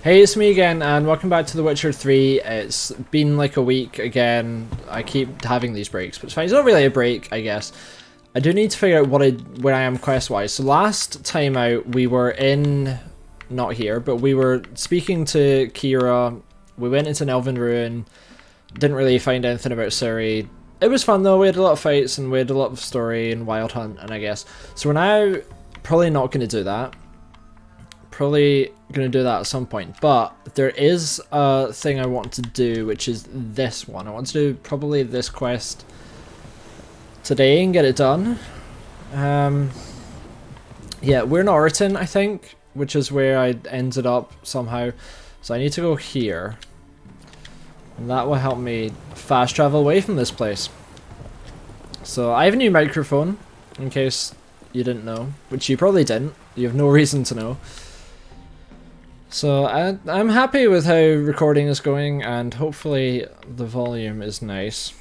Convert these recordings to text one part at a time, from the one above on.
Hey, it's me again, and welcome back to The Witcher 3. It's been like a week again. I keep having these breaks, but it's fine. It's not really a break, I guess. I do need to figure out where I am quest-wise. So last time out, we were in... not here, but we were speaking to Kira. We went into an Elven Ruin. Didn't really find anything about Ciri. It was fun though. We had a lot of fights, and we had a lot of story and Wild Hunt, and I guess. So we're now probably not going to do that. Probably going to do that at some point, but there is a thing I want to do, which is this one. I want to do probably this quest today and get it done. Yeah, we're in Orton, I think, which is where I ended up somehow. So I need to go here, and that will help me fast travel away from this place. So I have a new microphone, in case you didn't know, which you probably didn't. You have no reason to know. So I'm happy with how recording is going, and hopefully the volume is nice.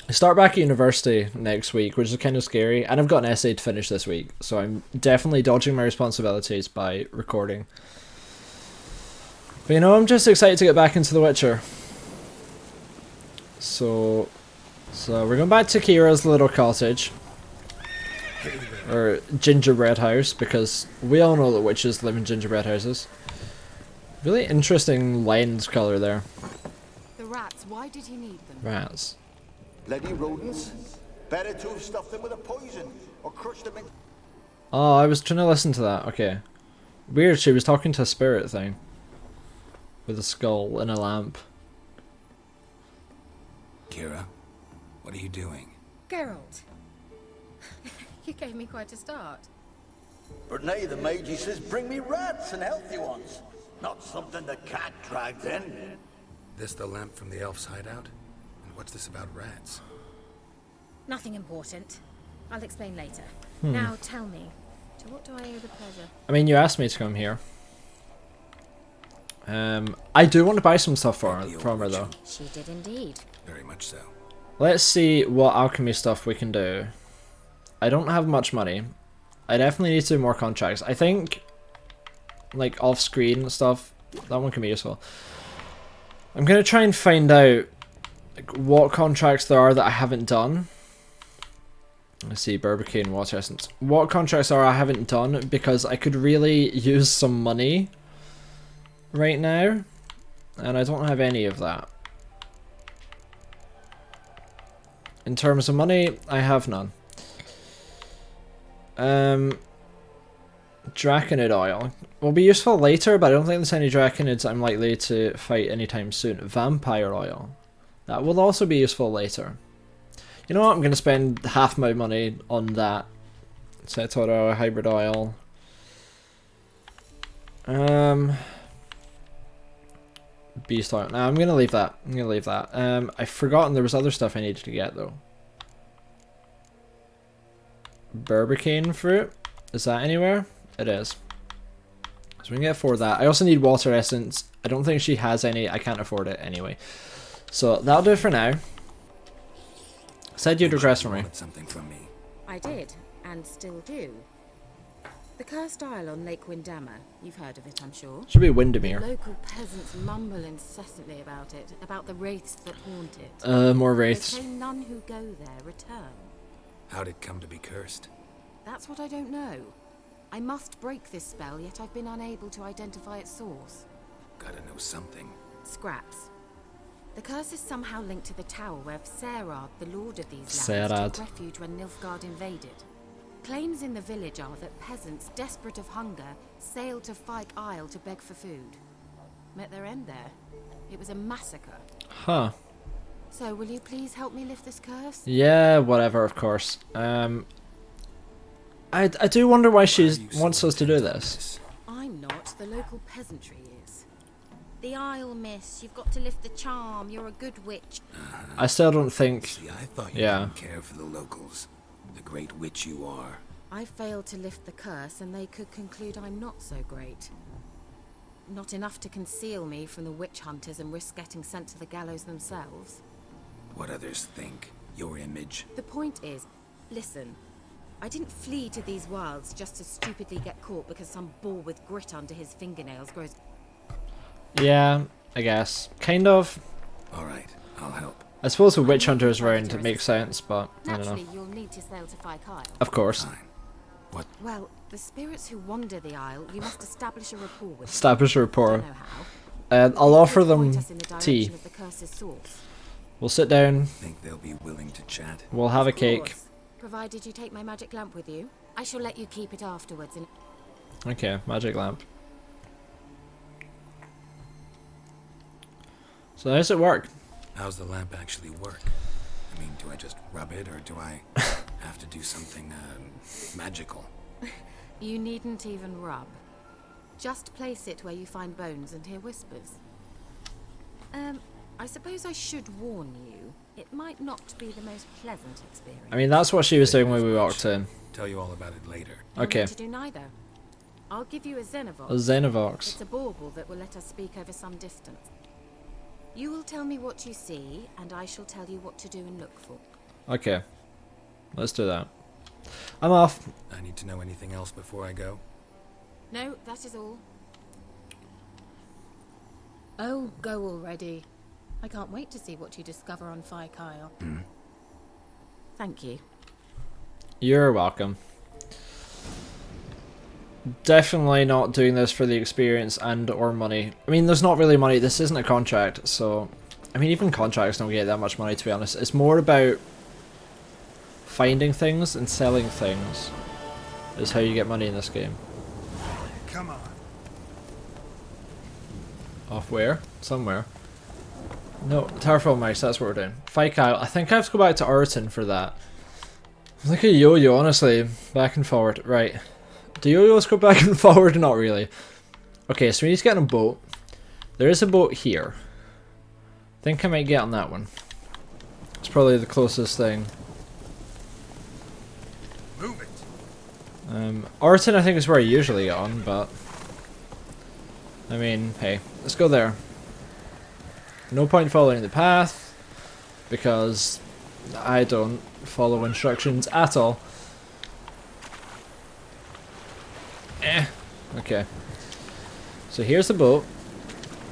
I start back at university next week, which is kind of scary, and I've got an essay to finish this week, so I'm definitely dodging my responsibilities by recording. But you know, I'm just excited to get back into The Witcher. So we're going back to Kira's little cottage. Or gingerbread house, because we all know that witches live in gingerbread houses. Really interesting lens colour there. The rats, why did he need them? Rats. Bloody rodents. Better to have stuffed them with a poison or crushed them in. Oh, I was trying to listen to that. Okay. Weird, she was talking to a spirit thing. With a skull and a lamp. Kira, what are you doing? Geralt. You gave me quite a start. But nay, the mage says, bring me rats and healthy ones. Not something the cat dragged in. This the lamp from the elf's hideout? And what's this about rats? Nothing important. I'll explain later. Now tell me, to what do I owe the pleasure? I mean, you asked me to come here. I do want to buy some stuff from her though. She did indeed. Very much so. Let's see what alchemy stuff we can do. I don't have much money. I definitely need to do more contracts. I think, like, off-screen stuff, that one can be useful. I'm going to try and find out like, what contracts there are that I haven't done. Let's see, Barbicane, Water Essence. What contracts are I haven't done, because I could really use some money right now, and I don't have any of that. In terms of money, I have none. Draconid oil will be useful later, but I don't think there's any Draconids I'm likely to fight anytime soon. Vampire oil, that will also be useful later. You know what, I'm going to spend half my money on that. Cetor oil, hybrid oil. Beast oil. Nah, I'm going to leave that. I've forgotten there was other stuff I needed to get though. Barbicane fruit, is that anywhere? It is. So we can get for that. I also need water essence. I don't think she has any. I can't afford it anyway. So that'll do it for now. Said you'd regress for me. Something from me. I did, and still do. The cursed isle on Lake Windammer. You've heard of it, I'm sure. Should be Windermere. Local peasants mumble incessantly about it, about the wraiths that haunt it. More They wraiths. say none who go there return. How'd it come to be cursed? That's what I don't know. I must break this spell, yet I've been unable to identify its source. Gotta know something. Scraps. The curse is somehow linked to the tower where Serad, the lord of these Serad. lands, took refuge when Nilfgaard invaded. Claims in the village are that peasants, desperate of hunger, sailed to Fyke Isle to beg for food. Met their end there. It was a massacre. Huh. So, will you please help me lift this curse? Yeah, whatever, of course. I do wonder why she wants us to do this. I'm not. The local peasantry is. The Isle, miss. You've got to lift the charm. You're a good witch. I still don't think... See, I thought you didn't care for the locals. The great witch you are. I failed to lift the curse, and they could conclude I'm not so great. Not enough to conceal me from the witch hunters and risk getting sent to the gallows themselves. What others think. Your image. The point is, listen, I didn't flee to these wilds just to stupidly get caught because some boar with grit under his fingernails grows... Yeah, I guess. Kind of. Alright, I'll help. I suppose with witch hunters around it makes sense, but I don't know. Naturally, you'll need to sail to Fyke Isle. Of course. Fine. What? Well, the spirits who wander the Isle, you must establish a rapport with. Establish a Don't rapport. know how. I'll offer Could point them us in the tea. direction of the curse's source. We'll sit down. Think they'll be willing to chat? We'll have a Of cake. course, provided you take my magic lamp with you. I shall let you keep it afterwards. And Okay, magic lamp. So how does it work? How's the lamp actually work? I mean, do I just rub it, or do I have to do something, magical? you needn't even rub. Just place it where you find bones and hear whispers. I suppose I should warn you. It might not be the most pleasant experience. I mean, that's what she was doing when we walked in. Tell you all about it later. You'll Okay. need to do neither. I'll give you a Xenovox. A Xenovox. It's a bauble that will let us speak over some distance. You will tell me what you see, and I shall tell you what to do and look for. Okay. Let's do that. I'm off. I need to know anything else before I go? No, that is all. Oh, go already. I can't wait to see what you discover on Fyke Isle. Thank you. You're welcome. Definitely not doing this for the experience and or money. I mean, there's not really money. This isn't a contract, so... I mean, even contracts don't get that much money, to be honest. It's more about finding things and selling things is how you get money in this game. Come on. Off where? Somewhere. No, Towerfall Mouse, that's what we're doing. Fyke Isle. I think I have to go back to Arton for that. I'm like a yo-yo, honestly. Back and forward. Right. Do yo-yos go back and forward? Not really. Okay, so we need to get on a boat. There is a boat here. I think I might get on that one. It's probably the closest thing. Move it. Arton I think is where I usually get on, but... I mean, hey, let's go there. No point following the path, because I don't follow instructions at all. Okay. So here's the boat.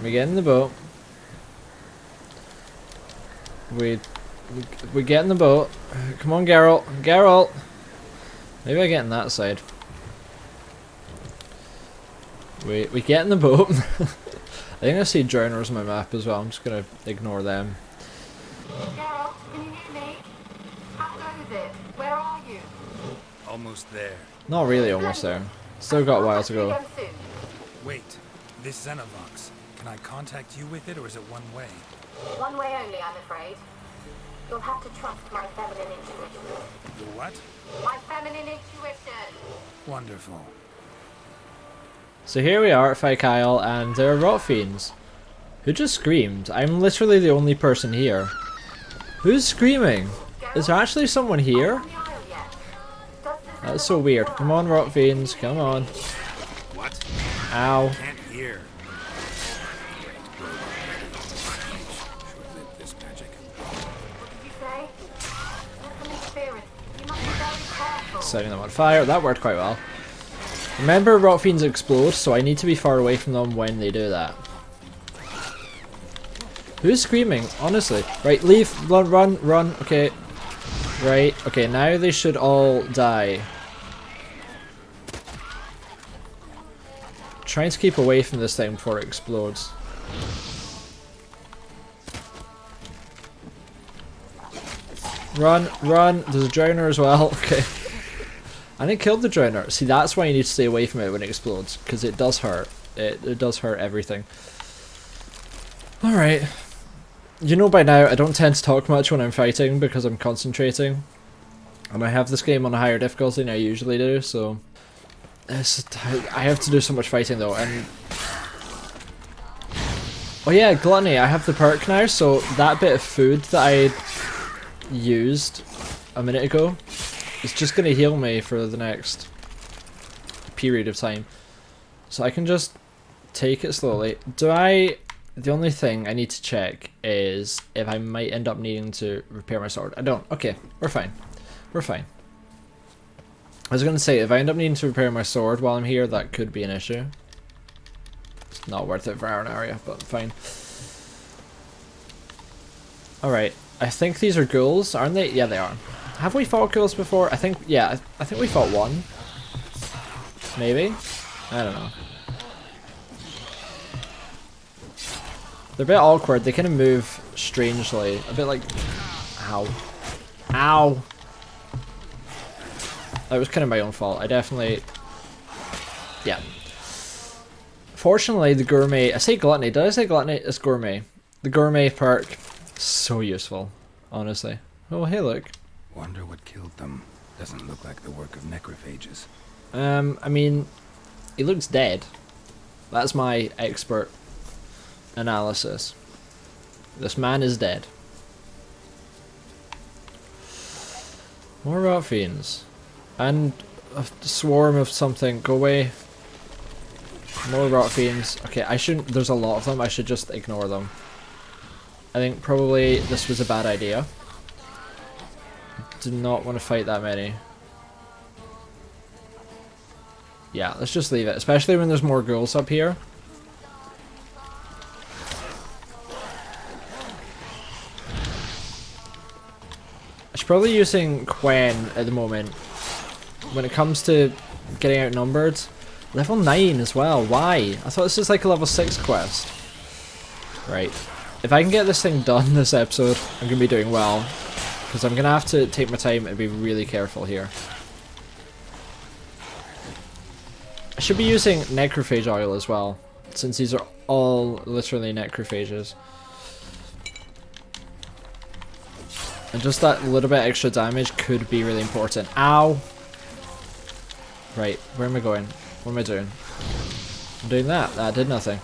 We get in the boat. We get in the boat. Come on, Geralt. Geralt! Maybe I get on that side. We get in the boat. I think I see drowners on my map as well. I'm just gonna ignore them. Geralt, can you hear me? How goes it? Where are you? Almost there. Not really almost there. Still got a while to go. Wait, this Xenovox. Can I contact you with it, or is it one way? One way only, I'm afraid. You'll have to trust my feminine intuition. The what? My feminine intuition! Wonderful. So here we are at Fyke Isle, and there are rot fiends. Who just screamed? I'm literally the only person here. Who's screaming? Is there actually someone here? On the Isle yet? Does this That's so weird. Come on, rot fiends. Come on. What? Ow. Can't hear. Short-lived this magic. What did you say? Listening spirit. You must be very careful. Setting them on fire. That worked quite well. Remember, rot fiends explode, so I need to be far away from them when they do that. Who's screaming? Honestly. Right, leave. Run, run, run. Okay. Right. Okay, now they should all die. Trying to keep away from this thing before it explodes. Run, run. There's a drowner as well. Okay. And it killed the drowner. See, that's why you need to stay away from it when it explodes, because it does hurt. It does hurt everything. Alright. You know by now, I don't tend to talk much when I'm fighting because I'm concentrating. And I have this game on a higher difficulty than I usually do, so... I have to do so much fighting though, and... Oh yeah, gluttony. I have the perk now, so that bit of food that I used a minute ago is just going to heal me for the next period of time. So I can just take it slowly. The only thing I need to check is if I might end up needing to repair my sword. I don't. Okay, we're fine. We're fine. I was going to say, if I end up needing to repair my sword while I'm here, that could be an issue. not worth it for our area, but fine. Alright, I think these are ghouls, aren't they? Yeah, they are. Have we fought ghouls before? I think, yeah, I think we fought one. Maybe? I don't know. They're a bit awkward, they kind of move strangely. A bit like... Ow. Ow! That was kind of my own fault. I definitely... Yeah. Fortunately, the gourmet... I say gluttony. Did I say gluttony? It's gourmet. The gourmet perk. So useful. Honestly. Oh, hey, look. Wonder what killed them. Doesn't look like the work of necrophages. I mean... He looks dead. That's my expert analysis. This man is dead. More rot fiends. And a swarm of something. Go away. More rot fiends. Okay, I shouldn't... There's a lot of them. I should just ignore them. I think probably this was a bad idea. Do not want to fight that many. Yeah, let's just leave it. Especially when there's more ghouls up here. I should probably using Quen at the moment. When it comes to getting outnumbered. Level 9 as well. Why? I thought this was like a level 6 quest. Right. If I can get this thing done this episode, I'm going to be doing well. Because I'm going to have to take my time and be really careful here. I should be using necrophage oil as well. Since these are all literally necrophages. And just that little bit extra damage could be really important. Ow! Right, where am I going? What am I doing? I'm doing that. That did nothing.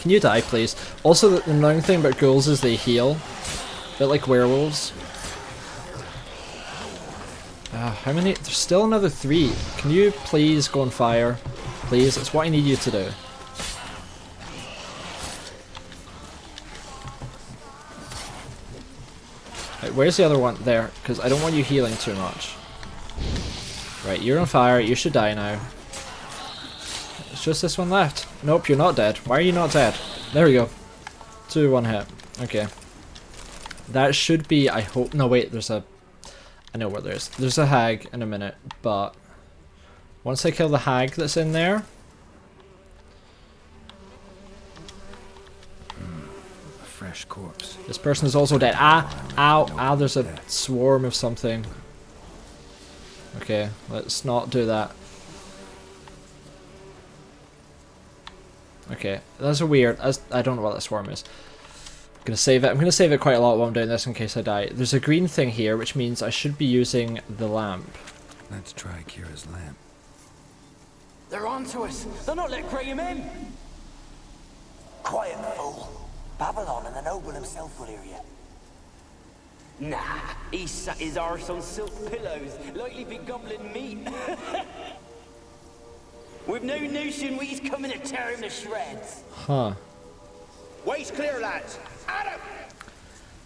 Can you die, please? Also, the annoying thing about ghouls is they heal. A bit like werewolves. How many? There's still another 3. Can you please go on fire? Please, it's what I need you to do. Right, where's the other one? There, because I don't want you healing too much. Right, you're on fire. You should die now. It's just this one left. Nope, you're not dead. Why are you not dead? There we go. 2, 1 hit. Okay. That should be, I hope... No, wait, there's a... I know where there is. There's a hag in a minute, but... Once I kill the hag that's in there... A fresh corpse. This person is also dead. Ah! Ow! Ow, there's a swarm of something. Okay, let's not do that. Okay, that's a weird... I don't know what that swarm is. I'm gonna save it. I'm gonna save it quite a lot while I'm doing this in case I die. There's a green thing here, which means I should be using the lamp. Let's try Kira's lamp. They're onto us. They're not letting Graham in. Quiet, fool. Babylon and the noble himself will hear you. Nah, he sat his arse on silk pillows, likely be gobbling meat. We've no notion he's coming to tear him to shreds. Huh. Way's clear, lads. Adam!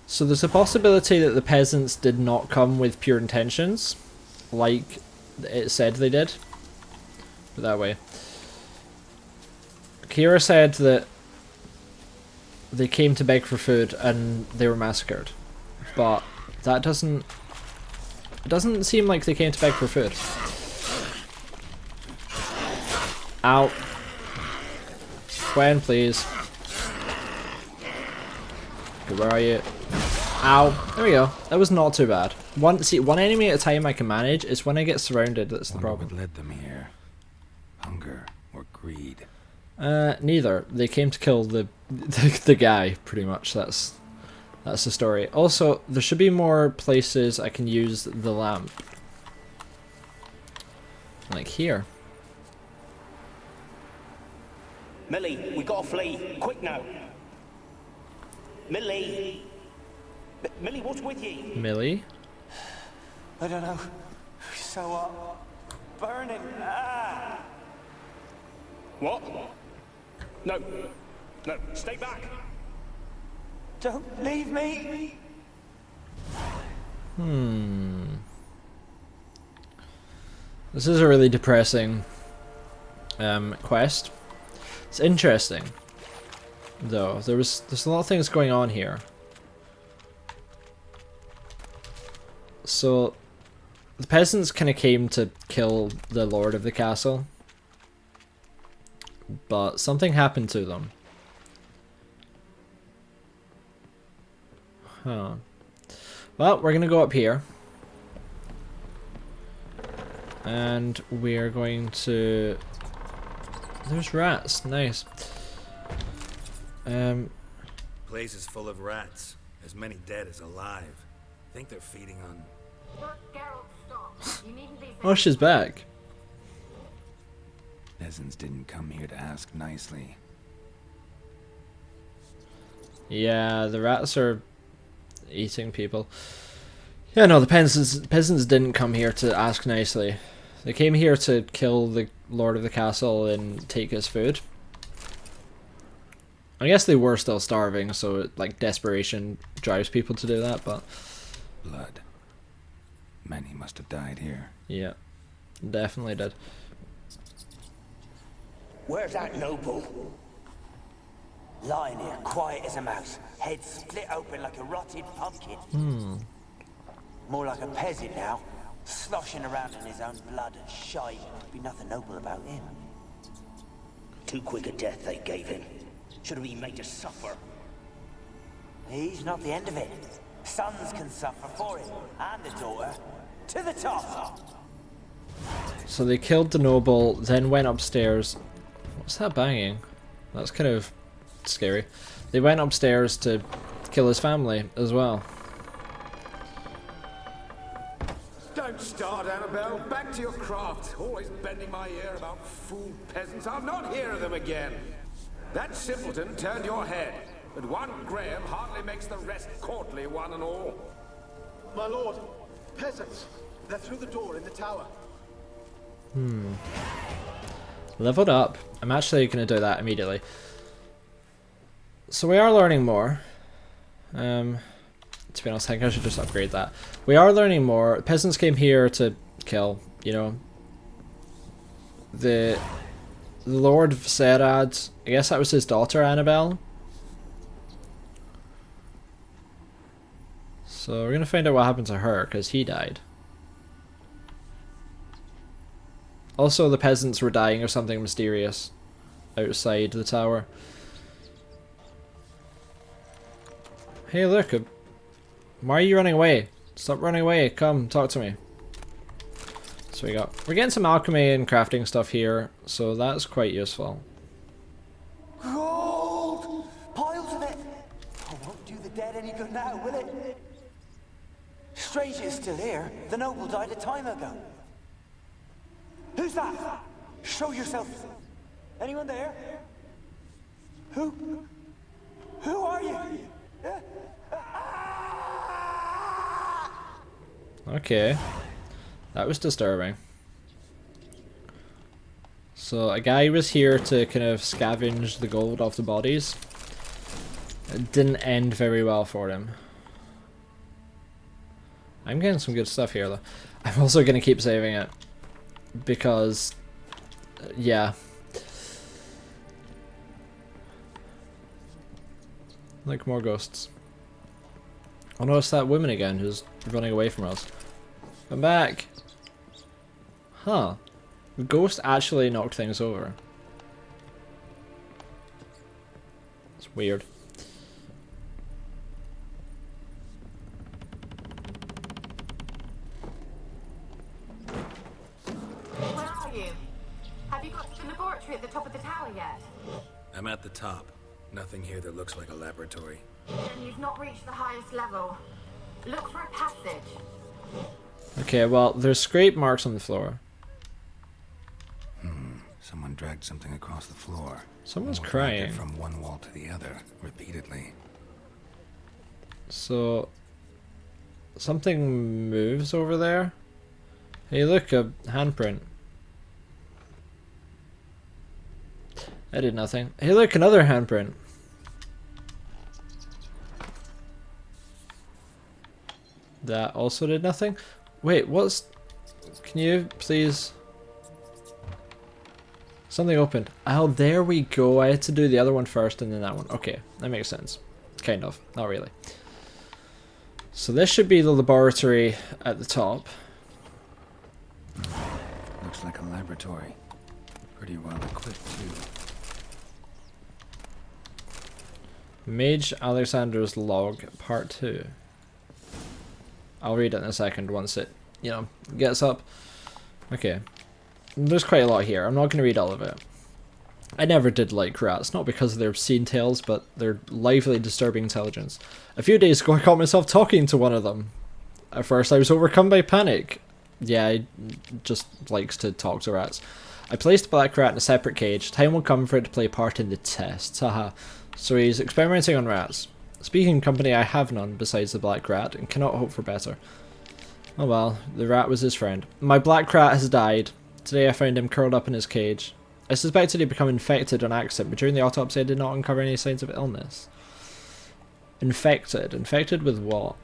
So there's a possibility that the peasants did not come with pure intentions, like it said they did. But that way. Kira said that they came to beg for food and they were massacred. But that doesn't... It doesn't seem like they came to beg for food. Ow. Gwen, please. Okay, where are you? Ow. There we go. That was not too bad. One enemy at a time I can manage. It's when I get surrounded that's the problem. What led them here? Hunger or greed? Neither. They came to kill the guy, pretty much. That's the story. Also, there should be more places I can use the lamp. Like here. Millie, we gotta flee. Quick now. Millie. Millie, what's with you? Millie? I don't know. So hot. Burning. Ah! What? No. No, stay back. Don't leave me. This is a really depressing quest. It's interesting, though. There's a lot of things going on here. So the peasants kind of came to kill the lord of the castle, but something happened to them. Huh. Well, we're gonna go up here. And we're going to... There's rats, nice. Place is full of rats. As many dead as alive. Think they're feeding on... Geralt, stop. You needn't be Oh, she's back. Peasants didn't come here to ask nicely. Yeah, the rats are eating people. Yeah, no, the peasants didn't come here to ask nicely. They came here to kill the lord of the castle and take his food. I guess they were still starving, so like desperation drives people to do that, but... Blood. Many must have died here. Yeah, definitely did. Where's that noble? Lying here, quiet as a mouse, head split open like a rotted pumpkin. More like a peasant now, sloshing around in his own blood and shite. Be nothing noble about him. Too quick a death they gave him. Should have been made to suffer. He's not the end of it. Sons can suffer for him, and the daughter. To the top! So they killed the noble, then went upstairs. What's that banging? That's kind of scary. They went upstairs to kill his family as well. Don't start, Annabelle. Back to your craft. Always bending my ear about fool peasants. I'll not hear of them again. That simpleton turned your head, but one Graham hardly makes the rest courtly, one and all. My lord, peasants. They're through the door in the tower. Leveled up. I'm actually going to do that immediately. So we are learning more. To be honest, I think I should just upgrade that. We are learning more. Peasants came here to kill, you know. The Lord Viserad, I guess that was his daughter, Annabelle. So we're going to find out what happened to her, because he died. Also, the peasants were dying of something mysterious outside the tower. Hey, look. Why are you running away? Stop running away. Come, talk to me. So we're getting some alchemy and crafting stuff here, so that's quite useful. Gold! Piles of it! Oh, won't do the dead any good now, will it? Strange it's still here. The noble died a time ago. Who's that? Show yourself. Anyone there? Who? Who are you? Okay. That was disturbing. So a guy was here to kind of scavenge the gold off the bodies. It didn't end very well for him. I'm getting some good stuff here though. I'm also going to keep saving it. Because, yeah. Like more ghosts. Oh no, it's that woman again who's running away from us. Come back! Huh. The ghost actually knocked things over. It's weird. Where are you? Have you got to the laboratory at the top of the tower yet? I'm at the top. Nothing here that looks like a laboratory. Then you've not reached the highest level. Look for a passage. Okay, well, there's scrape marks on the floor. Someone dragged something across the floor. Someone's Or dragged it crying. from one wall to the other, repeatedly. So, something moves over there. Hey, look, a handprint. I did nothing. Hey, look, another handprint. That also did nothing. Wait, what's... Can you please... Something opened. Oh, there we go. I had to do the other one first and then that one. Okay, that makes sense. Kind of. Not really. So this should be the laboratory at the top. Looks like a laboratory. Pretty well equipped, too. Mage Alexander's log, part 2. I'll read it in a second once it, you know, gets up. Okay. There's quite a lot here. I'm not going to read all of it. I never did like rats, not because of their obscene tales, but their lively, disturbing intelligence. A few days ago I caught myself talking to one of them. At first I was overcome by panic. Yeah, he just likes to talk to rats. I placed the black rat in a separate cage. Time will come for it to play part in the test. Haha. So he's experimenting on rats. Speaking of company, I have none besides the black rat and cannot hope for better. Oh well, the rat was his friend. My black rat has died. Today I found him curled up in his cage. I suspected he'd become infected on accident, but during the autopsy I did not uncover any signs of illness. Infected? Infected with what?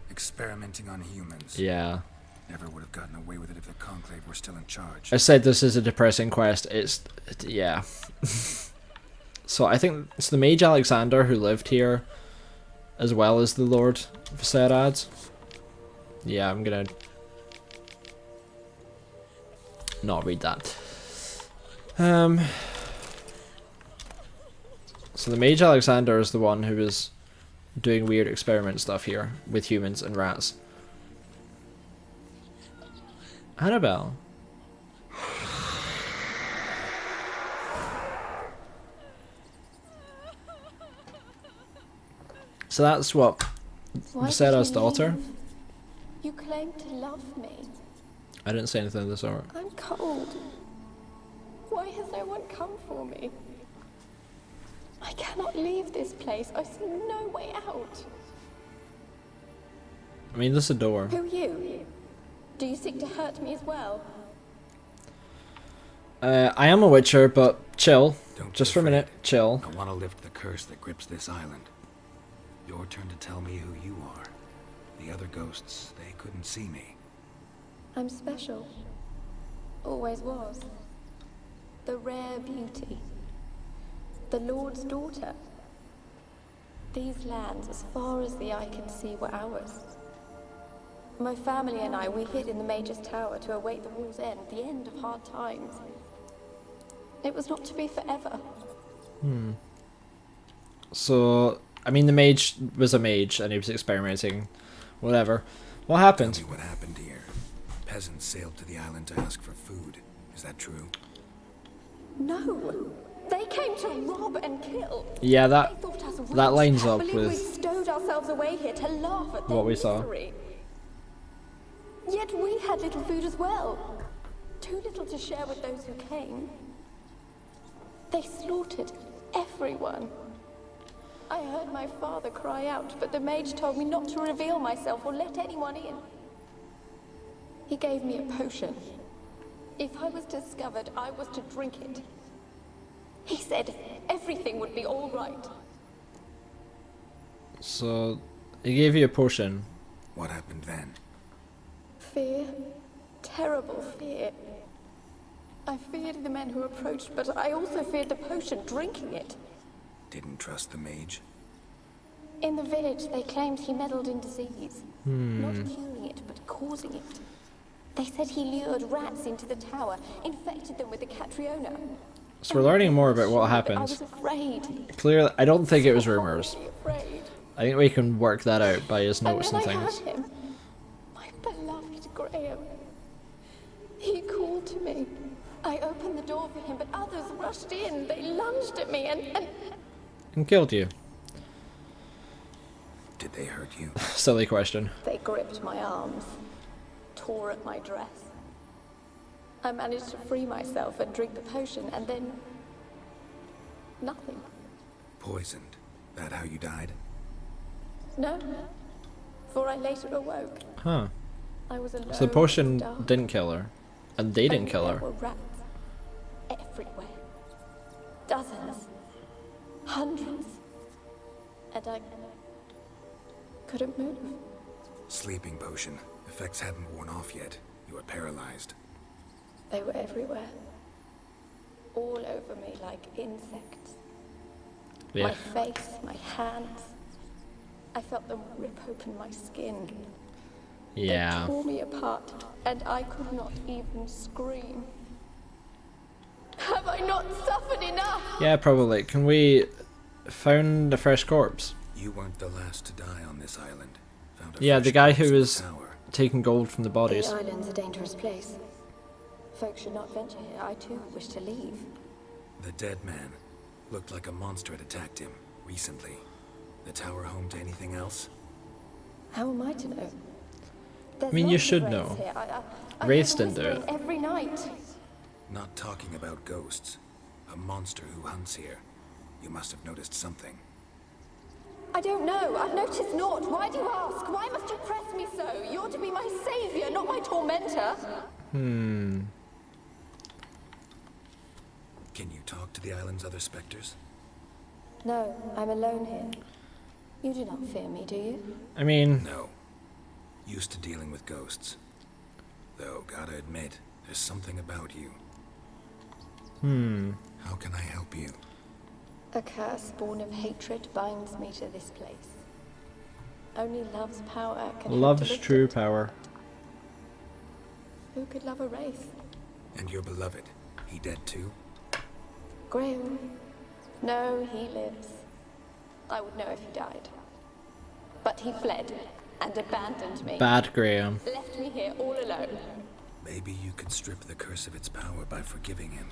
Experimenting on humans. Yeah. Never would have gotten away with it if the Conclave were still in charge. I said this is a depressing quest. Yeah. So I think it's the Mage Alexander who lived here, as well as the Lord Viserad. Yeah, I'm gonna not read that. So the Mage Alexander is the one who was doing weird experiment stuff here with humans and rats. Annabelle. So that's what Viserad's daughter. You claim to love me. I didn't say anything of the sort. I'm cold. Why has no one come for me? I cannot leave this place. I see no way out. I mean, this is a door. Who are you? Do you seek to hurt me as well? I am a witcher, but chill. Don't Just be for a minute. afraid. Chill. I want to lift the curse that grips this island. Your turn to tell me who you are. The other ghosts, they couldn't see me. I'm special. Always was. The rare beauty. The Lord's daughter. These lands, as far as the eye can see, were ours. My family and I, we hid in the Mage's Tower to await the war's end, the end of hard times. It was not to be forever. So, I mean, the mage was a mage and he was experimenting. Whatever. What happened? Tell me what happened here. Peasants sailed to the island to ask for food. Is that true? No! They came to rob and kill. Yeah, They that thought us that rich, lines up believed we'd with stowed ourselves away here to laugh at their what we saw. misery. Yet we had little food as well. Too little to share with those who came. They slaughtered everyone. I heard my father cry out, but the mage told me not to reveal myself or let anyone in. He gave me a potion. If I was discovered, I was to drink it. He said everything would be all right. So, he gave you a potion. What happened then? Fear. Terrible fear. I feared the men who approached, but I also feared the potion, drinking it. Didn't trust the mage? In the village, they claimed he meddled in disease. Not curing it, but causing it. They said he lured rats into the tower, infected them with the Catriona. So we're learning more about what I happened. was afraid. Clearly, I don't think it was rumors. Afraid. I think we can work that out by his notes and then I things. heard him. My beloved Graham. He called to me. I opened the door for him, but others rushed in. They lunged at me and And killed you. Did they hurt you? Silly question. they gripped my arms, tore at my dress. I managed to free myself and drink the potion, and then nothing. Poisoned. That how you died? No, for I later awoke. Huh. I was alone. So the potion in the dark, didn't kill her. And they didn't and kill there her. were rats everywhere. Dozens. Hundreds. And I couldn't move. Sleeping potion. Effects hadn't worn off yet. You were paralyzed. They were everywhere. All over me like insects. Yeah. My face, my hands. I felt them rip open my skin. Yeah. They tore me apart, and I could not even scream. Have I not suffered enough? Yeah, probably. Can we found a fresh corpse? You weren't the last to die on this island. Found a Yeah, fresh the guy corpse who in the was tower. taking gold from the bodies. The island's a dangerous place. Folks should not venture here. I too wish to leave. The dead man looked like a monster had attacked him recently. The tower home to anything else? How am I to know? I mean, you should know. Wraiths didn't do it. Every night. Not talking about ghosts. A monster who hunts here. You must have noticed something. I don't know. I've noticed naught. Why do you ask? Why must you press me so? You're to be my savior, not my tormentor. Can you talk to the island's other specters? No, I'm alone here. You do not fear me, do you? I mean, No. Used to dealing with ghosts. Though, gotta admit, there's something about you. How can I help you? A curse born of hatred binds me to this place. Only love's power can hope to love's lift true it. power. Who could love a wraith? And your beloved, he dead too? Graham? No, he lives. I would know if he died. But he fled and abandoned me. Bad Graham. Left me here all alone. Maybe you could strip the curse of its power by forgiving him.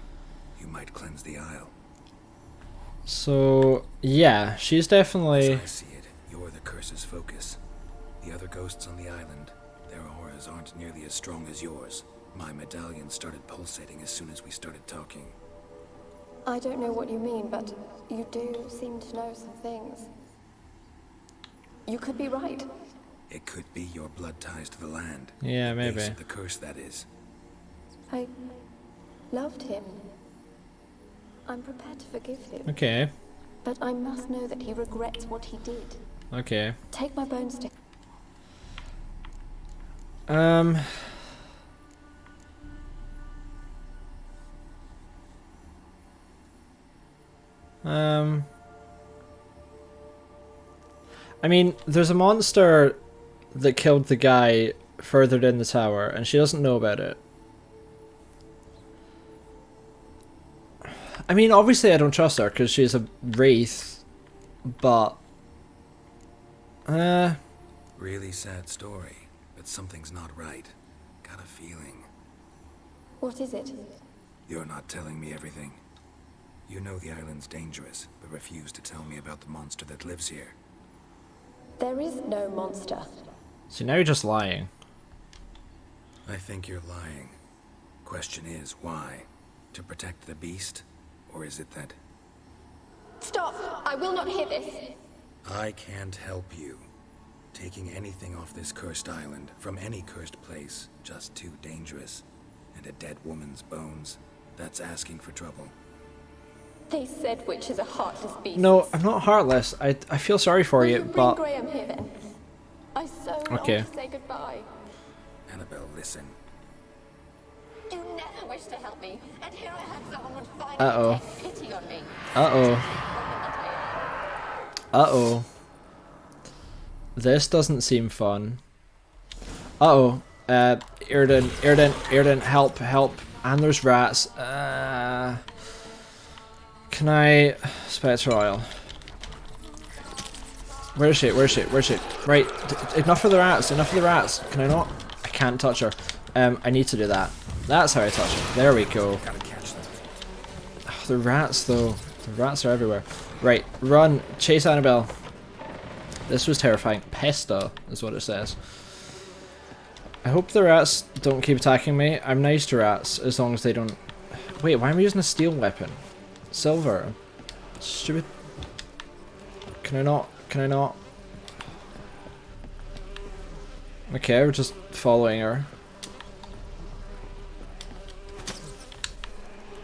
You might cleanse the isle. So, yeah, she's As definitely... I see it, you're the curse's focus. The other ghosts on the island, their auras aren't nearly as strong as yours. My medallion started pulsating as soon as we started talking. I don't know what you mean, but you do seem to know some things. You could be right. It could be your blood ties to the land. Yeah, The base maybe. of the curse, that is. I loved him. I'm prepared to forgive him. Okay, But I must know that he regrets what he did. okay. Take my bones to... I mean, there's a monster that killed the guy further in the tower, and she doesn't know about it. I mean, obviously I don't trust her, because she's a wraith, but... Really sad story, but something's not right. Got a feeling. What is it? You're not telling me everything. You know the island's dangerous, but refuse to tell me about the monster that lives here. There is no monster. So now you're just lying. I think you're lying. Question is, why? To protect the beast? Or is it that Stop! I will not hear this. I can't help you? Taking anything off this cursed island, from any cursed place, just too dangerous. And a dead woman's bones, that's asking for trouble. They said witches are heartless beasts. No, I'm not heartless. I feel sorry for Will you, you bring but... Graham here then? I so long Okay. to say goodbye. Annabelle, listen. You never wish to help me, and here I have someone would finally Uh-oh. take pity on me. Uh-oh. Uh-oh. This doesn't seem fun. Uh-oh. Erden, help. And there's rats. Can I... Spectre oil. Where is she? Right, enough of the rats. Can I not? I can't touch her. I need to do that. That's how I touch her. There we go. Gotta catch them. Oh, the rats, though. The rats are everywhere. Right, run. Chase Annabelle. This was terrifying. Pesta is what it says. I hope the rats don't keep attacking me. I'm nice to rats, as long as they don't... Wait, why am I using a steel weapon? Silver. Stupid. Can I not? Okay, we're just following her.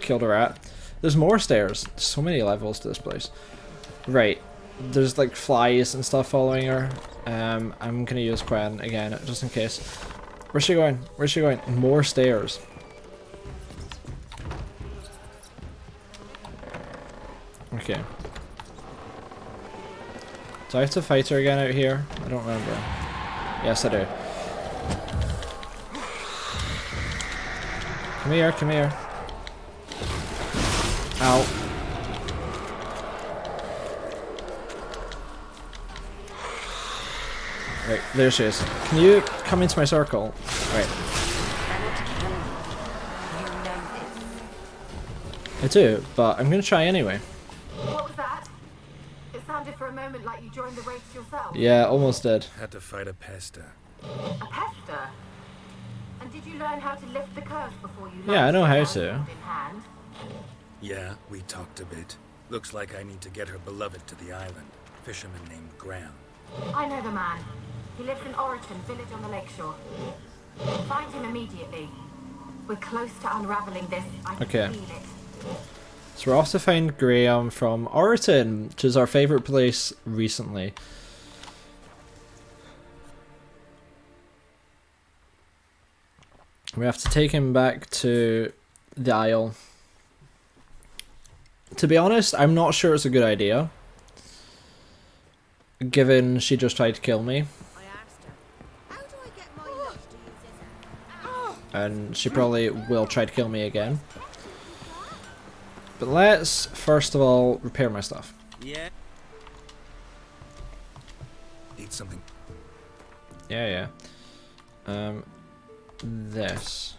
Killed a rat. There's more stairs. There's so many levels to this place. Right. There's like flies and stuff following her. I'm gonna use Quen again, just in case. Where's she going? More stairs. Okay. Do I have to fight her again out here? I don't remember. Yes, I do. Come here, come here. Ow. Right, there she is. Can you come into my circle? Right. I do, but I'm gonna try anyway. What was that? It sounded for a moment like you joined the race yourself. Yeah, almost did. Had to fight a pester. A pester? And did you learn how to lift the curse before you Yeah, I know how launched to. your hand in hand? Yeah, we talked a bit. Looks like I need to get her beloved to the island. Fisherman named Graham. I know the man. He lives in Oriton, village on the lakeshore. Find him immediately. We're close to unraveling this. I can Okay. feel it. So we're off to find Graham from Oriton, which is our favourite place recently. We have to take him back to the Isle. To be honest, I'm not sure it's a good idea, given she just tried to kill me. And she probably will try to kill me again. But let's first of all repair my stuff. Yeah. Need something. Yeah. This.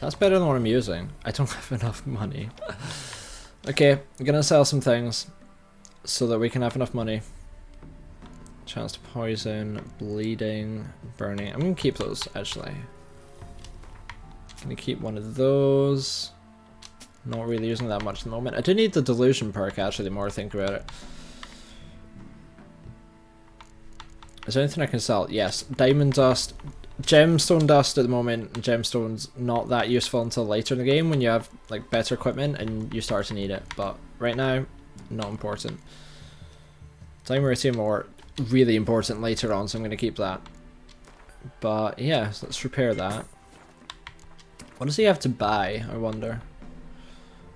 That's better than what I'm using. I don't have enough money. Okay, I'm gonna sell some things so that we can have enough money. Chance to poison, bleeding, burning. I'm gonna keep those actually. Gonna keep one of those. Not really using that much at the moment. I do need the delusion perk actually, the more I think about it. Is there anything I can sell? Yes. Diamond dust. Gemstone dust at the moment. Gemstone's not that useful until later in the game when you have like better equipment and you start to need it. But right now, not important. Dimeritium ore, really important later on, so I'm going to keep that. But yeah, so let's repair that. What does he have to buy, I wonder?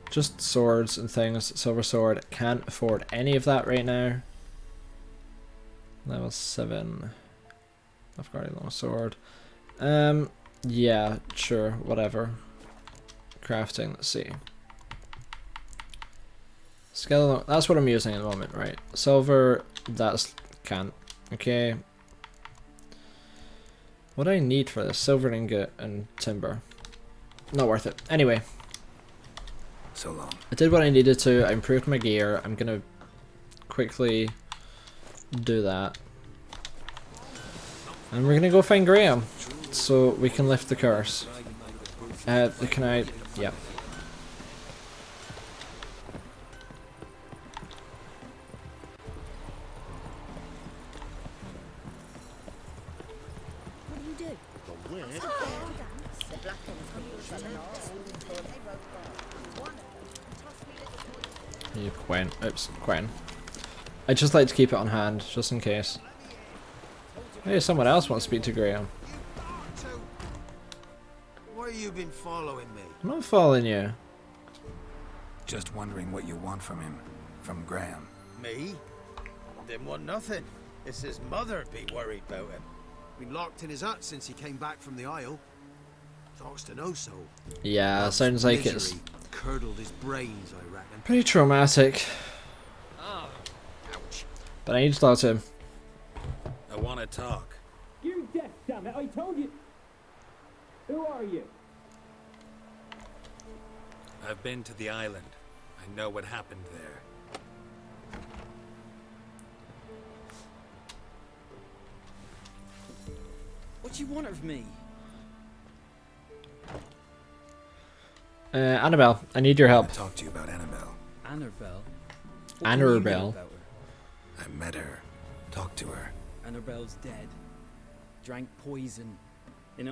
Just swords and things. Silver sword. Can't afford any of that right now. Level 7. I've got a long sword. Yeah, sure, whatever. Crafting, let's see. Skeleton, that's what I'm using at the moment, right? Silver, that's can't. Okay. What do I need for this? Silver ingot and timber. Not worth it. Anyway. So long. I did what I needed to. I improved my gear. I'm gonna quickly do that. And we're gonna go find Graham so we can lift the curse. Can I? Yeah. You Gwen. Oops, Gwen. I'd just like to keep it on hand, just in case. Maybe someone else wants to speak to Graham. Why have you been following me? I'm not following you. Just wondering what you want from him. From Graham. Me? Didn't want nothing. It's his mother be worried about him. Been locked in his hut since he came back from the Isle. Talks to no soul. Yeah, sounds like it's curdled his brains, I reckon. pretty traumatic. Ouch. But I need to talk to him. I want to talk. You deaf, damn it! I told you. Who are you? I've been to the island. I know what happened there. What do you want of me? Annabelle, I need your I help. talked to you about Annabelle. Annabelle. Annabelle. I met her. Talked to her. Annabelle's dead. Drank poison. And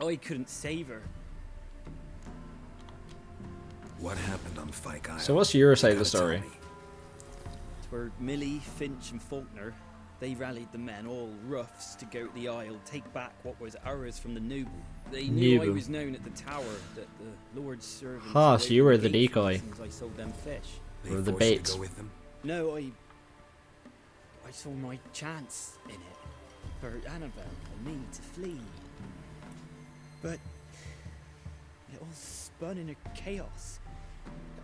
I couldn't save her. What happened on Fyke Isle? So what's your side of the You gotta tell story? me. Were Millie, Finch and Faulkner. They rallied the men, all roughs, to go to the Isle, take back what was ours from the noble. They knew I was known at the tower, that the Lord's servants... Ah, so you were the decoy. ...I sold them fish. Or the bait. Go with them? No, I saw my chance in it. For Annabelle and me to flee. But it all spun in a chaos.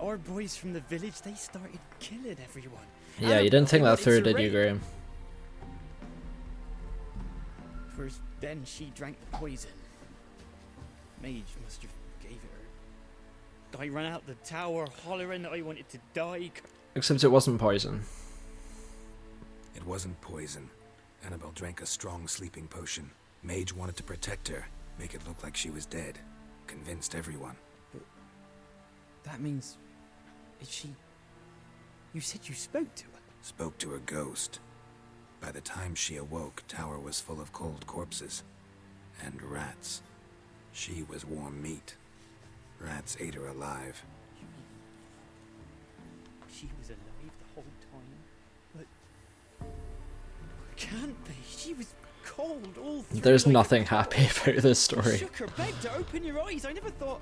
Our boys from the village, they started killing everyone. Yeah, you didn't think that through, did you, Graham? First, then she drank the poison. Mage must have gave it her. I ran out the tower hollering that I wanted to die. Except it wasn't poison. It wasn't poison. Annabelle drank a strong sleeping potion. Mage wanted to protect her, make it look like she was dead. Convinced everyone. But that means... Is she... You said you spoke to her? Spoke to a ghost. By the time she awoke, tower was full of cold corpses. And rats. She was warm meat. Rats ate her alive. She was alive the whole time? But... Can't be. She was cold all through. There's nothing happy about this story. Shook her, begged her, open your eyes. I never thought...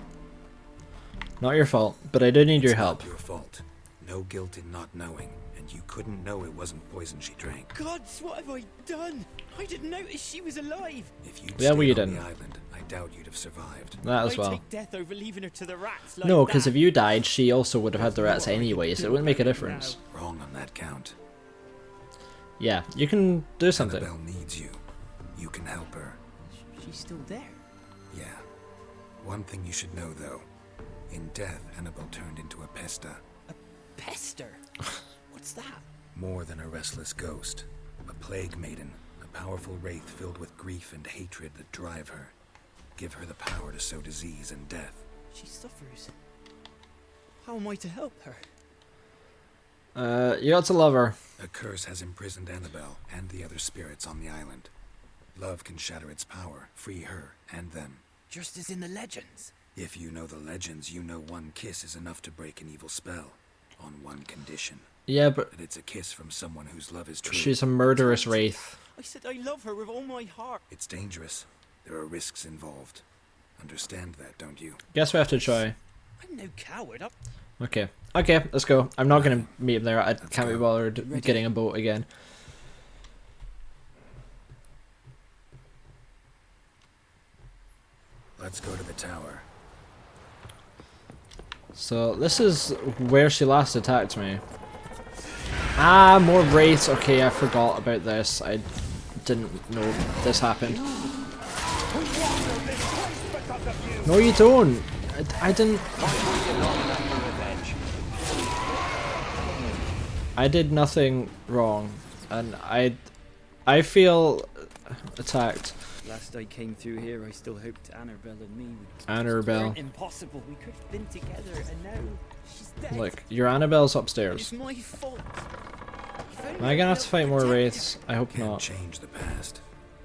Not your fault, but I do need your help. It's not your fault. No guilt in not knowing, and you couldn't know it wasn't poison she drank. Gods, what have I done? I didn't notice she was alive. If you'd Yeah, well, you stayed on didn't. the island, I doubt you'd have survived. That as I'd well. take death over leaving her to the rats like No, because that. if you died, she also would have had the rats anyway, so it wouldn't make a difference. Wrong on that count. Yeah, you can do something. Annabelle needs you. You can help her. She's still there. Yeah. One thing you should know, though. In death, Annabelle turned into a pesta. A pester? What's that? More than a restless ghost. A plague maiden. A powerful wraith filled with grief and hatred that drive her. Give her the power to sow disease and death. She suffers. How am I to help her? You got to love her. A curse has imprisoned Annabelle and the other spirits on the island. Love can shatter its power, free her and them. Just as in the legends. If you know the legends, you know one kiss is enough to break an evil spell. On one condition. Yeah, but... That it's a kiss from someone whose love is true. She's a murderous wraith. I said I love her with all my heart. It's dangerous. There are risks involved. Understand that, don't you? Guess we have to try. I'm no coward. Okay. Okay, let's go. I'm not going to meet him there. I can't be bothered getting a boat again. Let's go to the tower. So, this is where she last attacked me. Ah, more wraiths. Okay, I forgot about this. I didn't know this happened. No, you don't. I didn't... I did nothing wrong. And I feel attacked. Last I came through here, I still hoped Annabelle and me would... Annabelle. Impossible. We could have been together, and now she's dead. Look, your Annabelle's upstairs. It's my fault. Am I gonna have to fight more wraiths? I hope Can't not. change the past,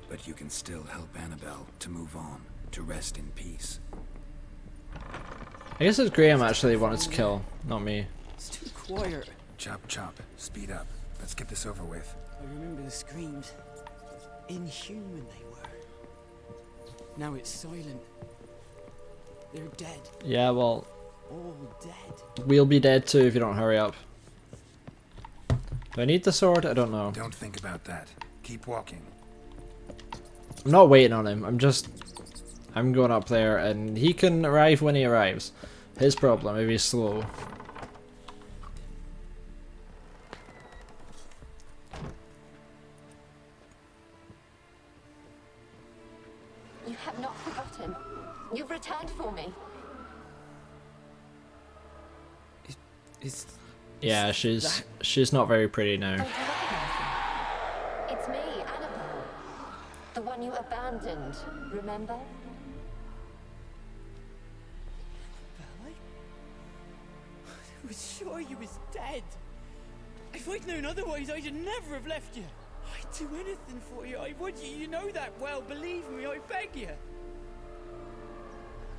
but you can still help Annabelle to move on, to rest in peace. I guess it's Graham actually wanted to kill, not me. It's too quiet. Chop, chop. Speed up. Let's get this over with. I remember the screams. Inhuman they were. Now it's silent. They're dead. Yeah, well, All dead. we'll be dead too if you don't hurry up. Do I need the sword? I don't know. Don't think about that. Keep walking. I'm not waiting on him. I'm going up there and he can arrive when he arrives. His problem if he's slow. You have not forgotten. You've returned for me. Yeah, she's not very pretty now. Don't you recognize me? It's me, Annabelle. The one you abandoned, remember? I was sure you was dead. If I'd known otherwise, I'd never have left you. I'd do anything for you. I would. You know that well. Believe me, I beg you.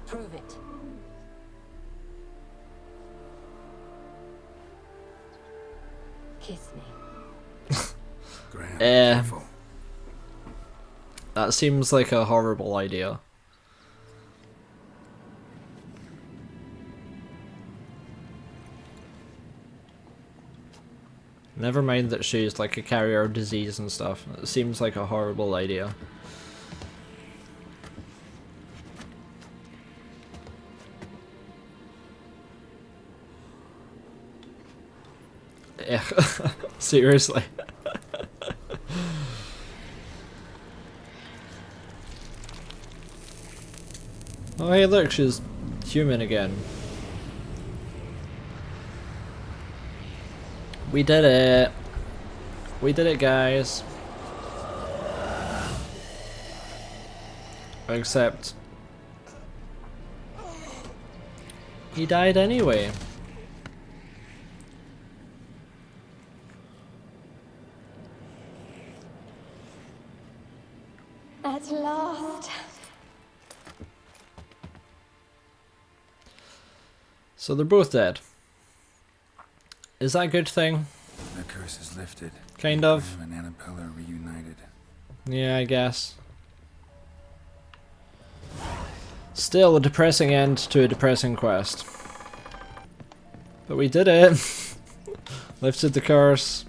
Prove it. Kiss me. Graham, Eh. careful. That seems like a horrible idea. Never mind that she's like a carrier of disease and stuff. It seems like a horrible idea. Yeah, seriously. Oh hey look, she's human again. We did it. We did it, guys. Except he died anyway. At last. So they're both dead. Is that a good thing? The curse is lifted. Kind of. Graham and Annabelle are reunited. Yeah, I guess. Still a depressing end to a depressing quest. But we did it. Lifted the curse.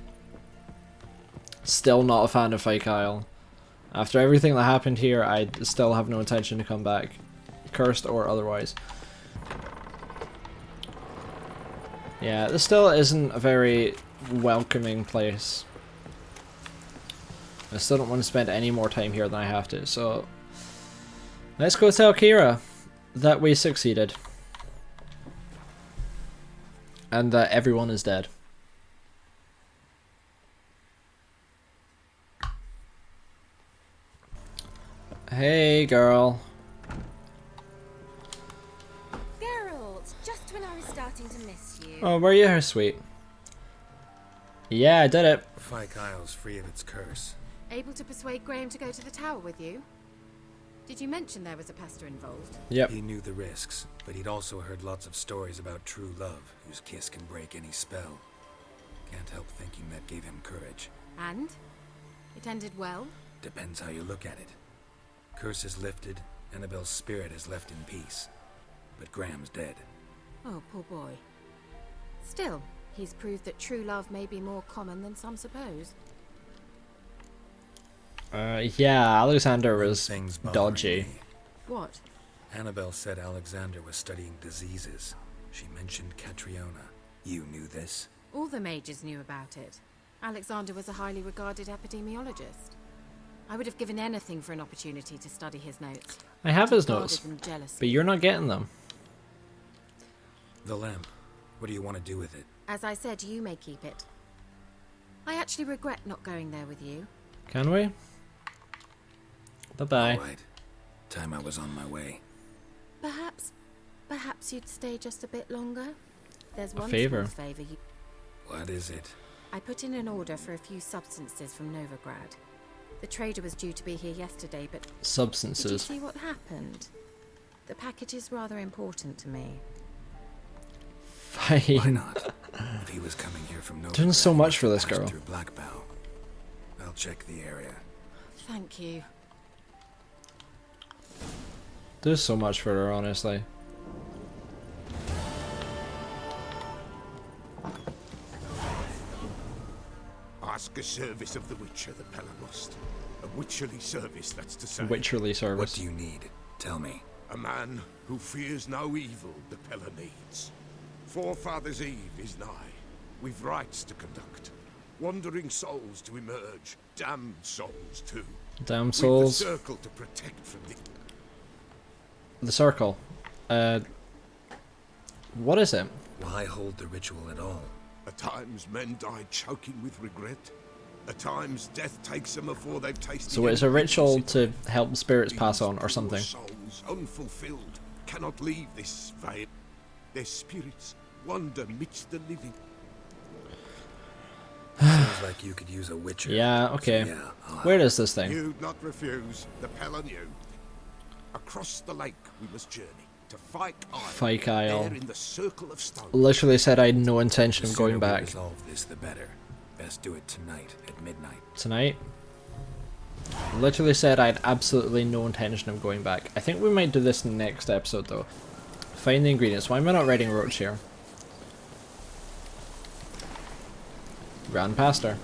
Still not a fan of Fike Isle. After everything that happened here, I still have no intention to come back. Cursed or otherwise. Yeah, this still isn't a very welcoming place. I still don't want to spend any more time here than I have to, so let's go tell Kira that we succeeded. And that everyone is dead. Hey, girl. Geralt, just when I was starting to miss you. Oh, were you sweet? Yeah, I did it. Fike Isle's free of its curse. Able to persuade Graham to go to the tower with you? Did you mention there was a pester involved? Yep. He knew the risks, but he'd also heard lots of stories about true love, whose kiss can break any spell. Can't help thinking that gave him courage. And? It ended well? Depends how you look at it. Curse is lifted, Annabelle's spirit is left in peace. But Graham's dead. Oh, poor boy. Still, he's proved that true love may be more common than some suppose. Yeah, Alexander was Things bothering dodgy. me. What? Annabelle said Alexander was studying diseases. She mentioned Catriona. You knew this? All the mages knew about it. Alexander was a highly regarded epidemiologist. I would have given anything for an opportunity to study his notes. I have his Guarded notes, them jealously. but you're not getting them. The lamp. What do you want to do with it? As I said, you may keep it. I actually regret not going there with you. Can we? Bye-bye. All right. Time I was on my way. Perhaps you'd stay just a bit longer? There's one favor. small favor you... What is it? I put in an order for a few substances from Novigrad. The trader was due to be here yesterday, but... Did you Substances. see what happened? The package is rather important to me. Why Fine. not? If he was coming here from Novigrad, Doing so much for he this passed girl. through Blackbow. I'll check the area. Thank you. Do so much for her, honestly. Ask a service of the Witcher, the Pella must. A witcherly service, that's to say. Witcherly service. What do you need? Tell me. A man who fears no evil the Pella needs. Forefathers' Eve is nigh. We've rites to conduct. Wandering souls to emerge. Damned souls too. Damn We've souls. the circle to protect from The circle. What is it? Why hold the ritual at all? At times men die choking with regret. At times death takes them before they've tasted. So it's a ritual anything. to help spirits pass on or These poor something. Souls unfulfilled cannot leave this veil. Their spirits wander midst the living. Seems like you could use a witcher. Yeah, okay. So yeah, I'll Where is this thing? You'd not refuse. The Pella knew. Across the lake we must journey to Fike Isle. Fike Isle. There in the circle of stone. Literally said I had no intention The of going sooner we back. resolve this, the better. Best do it tonight at midnight. Tonight? Literally said I had absolutely no intention of going back. I think we might do this next episode though. Find the ingredients. Why am I not writing roach here? Ran past her.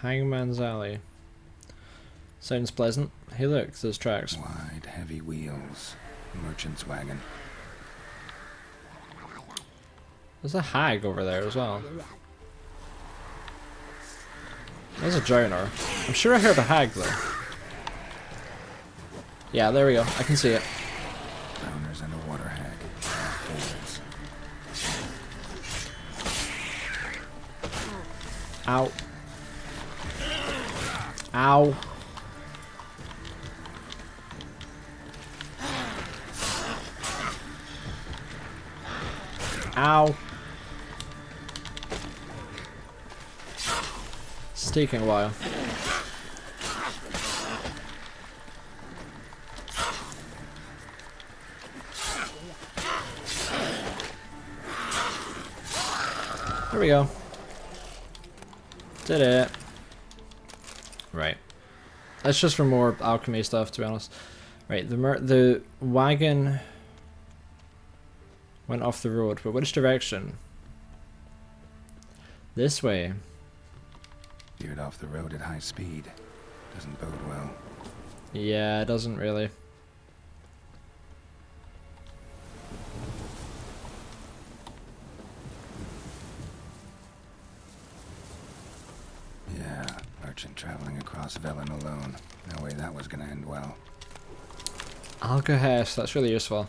Hangman's Alley. Sounds pleasant. Hey look, there's tracks. Wide, heavy wheels. Merchant's wagon. There's a hag over there as well. There's a drowner. I'm sure I heard a hag though. Yeah, there we go. I can see it. Drowners and a water hag. Favorites. Ow. Ow. Ow. It's taking a while. There we go. Did it. Right. That's just for more alchemy stuff, to be honest. Right, the wagon went off the road, but which direction? This way. Veered off the road at high speed. Doesn't bode well. Yeah, it doesn't really. Yeah, merchant traveling across Velen alone. No way that was gonna end well. Alcohol, that's really useful.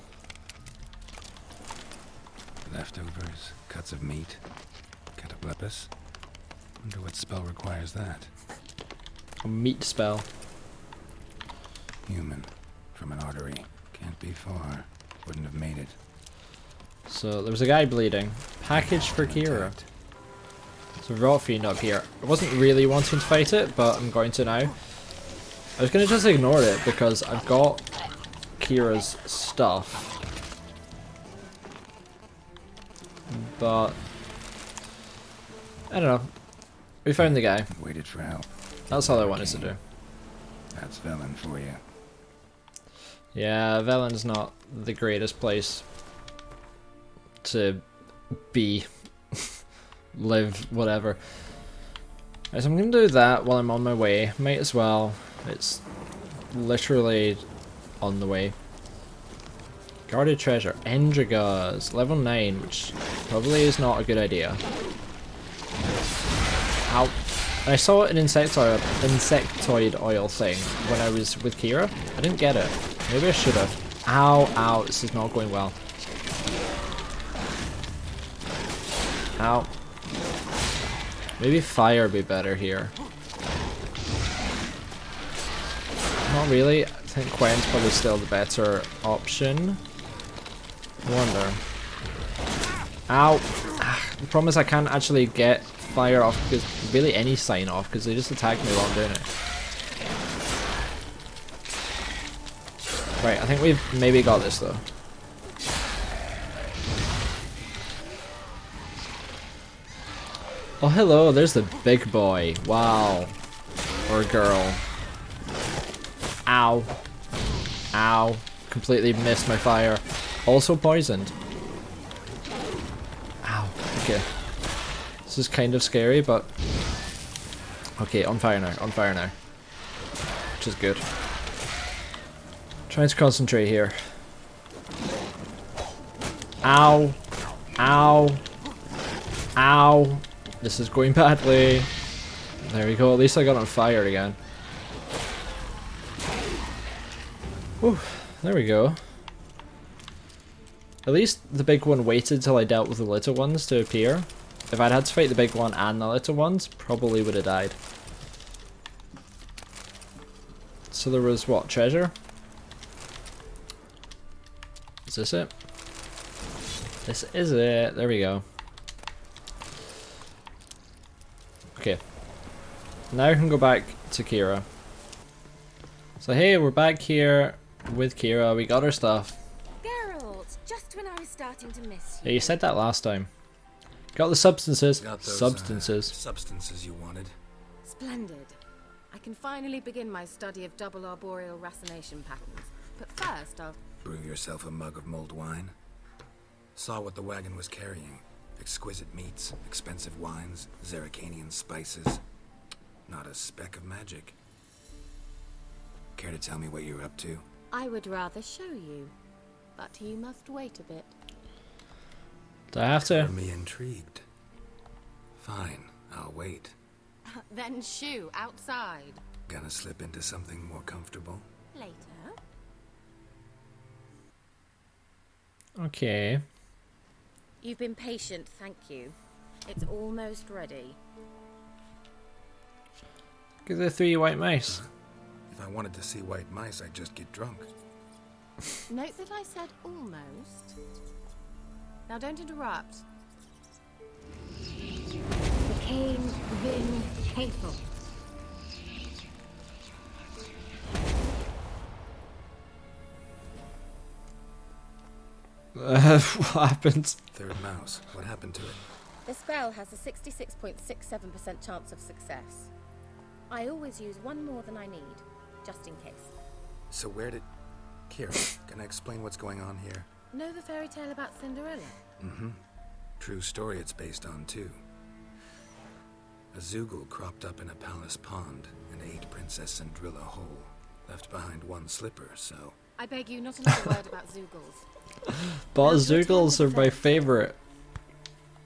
Leftovers, cuts of meat, cataplepis. Wonder what spell requires that. A meat spell. Human, from an artery. Can't be far. Wouldn't have made it. So there was a guy bleeding. Package for Kira. So raw fiend up here. I wasn't really wanting to fight it, but I'm going to now. I was going to just ignore it because I've got Kira's stuff. But I don't know. We found the guy. Waited for help. That's all I wanted to do. That's Velen for you. Yeah, Velen's not the greatest place to be, live, whatever. Right, so I'm gonna do that while I'm on my way. Might as well. It's literally on the way. Guarded treasure. Endragas. Level 9, which probably is not a good idea. Ow. I saw an insectoid oil thing when I was with Kira. I didn't get it. Maybe I should have. Ow, ow. This is not going well. Ow. Maybe fire would be better here. Not really. I think Quen's probably still the better option. I wonder. Ow. The problem is I can't actually get fire off, because really any sign off, because they just attack me while I'm doing it. Right, I think we've maybe got this though. Oh hello, there's the big boy. Wow. Or girl. Ow. Ow. Completely missed my fire. Also poisoned. Ow. Okay. This is kind of scary, but... Okay, on fire now. On fire now. Which is good. Trying to concentrate here. Ow. Ow. Ow. This is going badly. There we go. At least I got on fire again. Whew. There we go. At least the big one waited till I dealt with the little ones to appear. If I'd had to fight the big one and the little ones, probably would have died. So there was what? Treasure? Is this it? This is it. There we go. Okay. Now I can go back to Kira. So hey, we're back here with Kira. We got our stuff. Geralt, just when I was starting to miss Yeah, you. you said that last time. Got the substances. Got those, Substances. Substances you wanted. Splendid. I can finally begin my study of double arboreal racination patterns. But first, I'll... Brew yourself a mug of mulled wine. Saw what the wagon was carrying. Exquisite meats, expensive wines, Zerrikanian spices. Not a speck of magic. Care to tell me what you're up to? I would rather show you. But you must wait a bit. Do I have to? Got me intrigued. Fine, I'll wait. Then shoo, outside. Gonna slip into something more comfortable? Later. Okay. You've been patient, thank you. It's almost ready. Look at the 3 white mice. If I wanted to see white mice, I'd just get drunk. Note that I said almost. Now don't interrupt. Became Vin hateful. What happened? Third mouse. What happened to it? The spell has a 66.67% chance of success. I always use one more than I need, just in case. So where did... Kira, can I explain what's going on here? Know the fairy tale about Cinderella? Mm-hmm. True story it's based on, too. A Zoogle cropped up in a palace pond and ate Princess Cinderella whole. Left behind one slipper, so... I beg you, not another word about Zoogles. But Now, Zoogles are my favourite.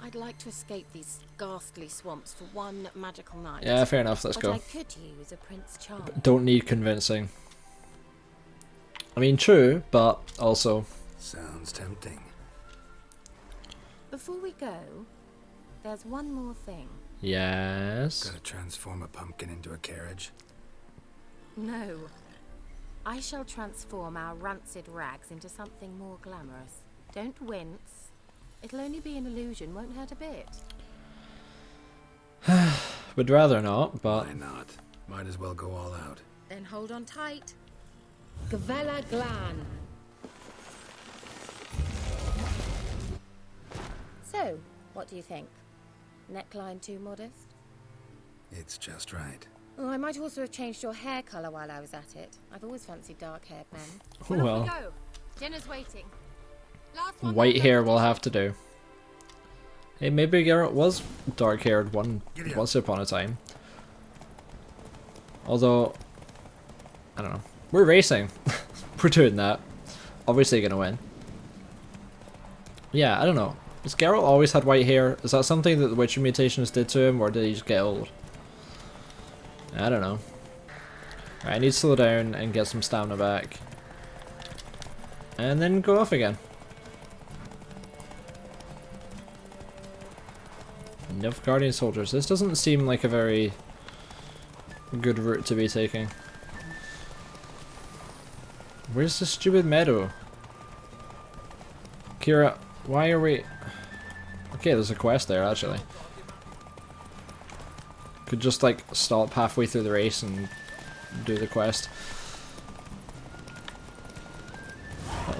I'd like to escape these ghastly swamps for one magical night. Yeah, fair enough, let's but go. I could use a Prince Charming. Don't need convincing. I mean, true, but also... Sounds tempting. Before we go, there's one more thing. Yes? Gotta transform a pumpkin into a carriage? No. I shall transform our rancid rags into something more glamorous. Don't wince. It'll only be an illusion, won't hurt a bit. Would rather not, but... Why not? Might as well go all out. Then hold on tight. Gavella Glan. So, what do you think? Neckline too modest? It's just right. Oh, I might also have changed your hair colour while I was at it. I've always fancied dark-haired men. Well. Off we go. Dinner's waiting. Last one White hair will have to do. Hey, maybe Garrett was dark-haired once upon a time. Although, I don't know. We're racing. We're doing that. Obviously gonna win. Yeah, I don't know. Has Geralt always had white hair? Is that something that the Witcher mutations did to him, or did he just get old? I don't know. Right, I need to slow down and get some stamina back. And then go off again. Nilfgaardian soldiers. This doesn't seem like a very good route to be taking. Where's the stupid meadow? Kira, why are we... Okay, there's a quest there, actually. Could just, like, stop halfway through the race and do the quest.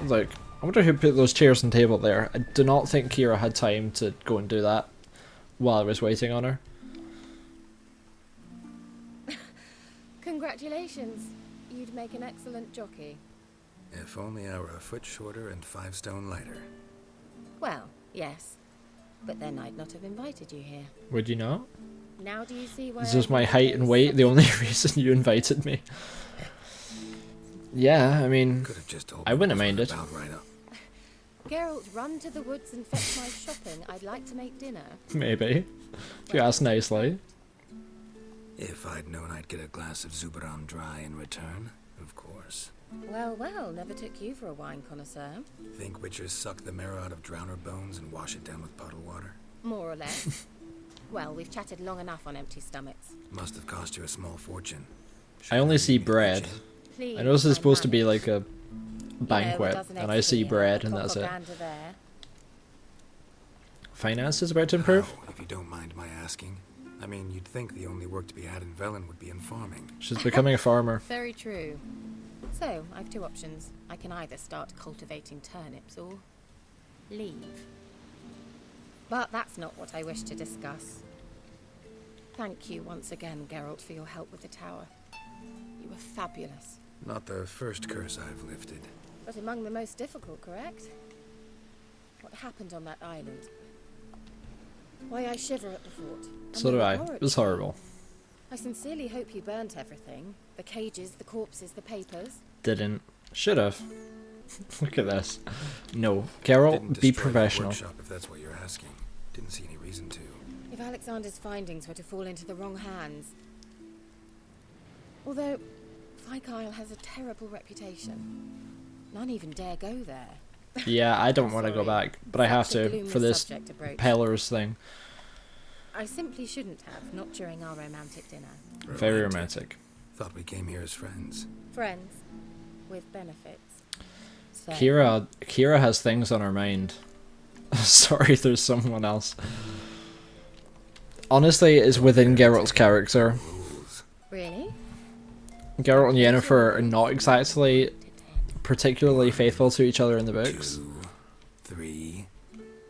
Look, I wonder who put those chairs and table there. I do not think Kira had time to go and do that while I was waiting on her. Congratulations. You'd make an excellent jockey. If only I were a foot shorter and 5 stone lighter. Well, yes. But then I'd not have invited you here. Would you not? Now do you see why... Is this my height and weight the only reason you invited me? Yeah, I mean, I wouldn't have minded. Right up. Geralt, run to the woods and fetch my shopping. I'd like to make dinner. Maybe. If you ask nicely. If I'd known I'd get a glass of Zubaram dry in return, of course. Well, well, never took you for a wine connoisseur. Think witchers suck the marrow out of drowner bones and wash it down with puddled water? More or less. Well, we've chatted long enough on empty stomachs. Must have cost you a small fortune. I only see bread. Please, I know this is supposed to be manage. like a banquet, and I see bread, and that's it. There. Finance is about to improve? How, if you don't mind my asking. I mean, you'd think the only work to be had in Velen would be in farming. She's becoming a farmer. Very true. So, I've 2 options. I can either start cultivating turnips or... leave. But that's not what I wish to discuss. Thank you once again, Geralt, for your help with the tower. You were fabulous. Not the first curse I've lifted. But among the most difficult, correct? What happened on that island? Why, I shiver at the thought. So do I. It was horrible. I sincerely hope you burnt everything. The cages, the corpses, the papers. Didn't. Should have. Look at this. No. Geralt, be Didn't destroy the professional. workshop, if that's what you're asking. Didn't see any reason to. If Alexander's findings were to fall into the wrong hands... Although, Fyke Isle has a terrible reputation. None even dare go there. Yeah, I don't want to go back, but I have Such a to gloomy for this subject to broach. Pellers thing. I simply shouldn't have, not during our romantic dinner. Very romantic. Thought we came here as friends. Friends, with benefits. So, Kira has things on her mind. Sorry, there's someone else. Honestly, it's within Geralt's character. Really? Geralt and Yennefer are not exactly particularly faithful to each other in the books. 2, 3,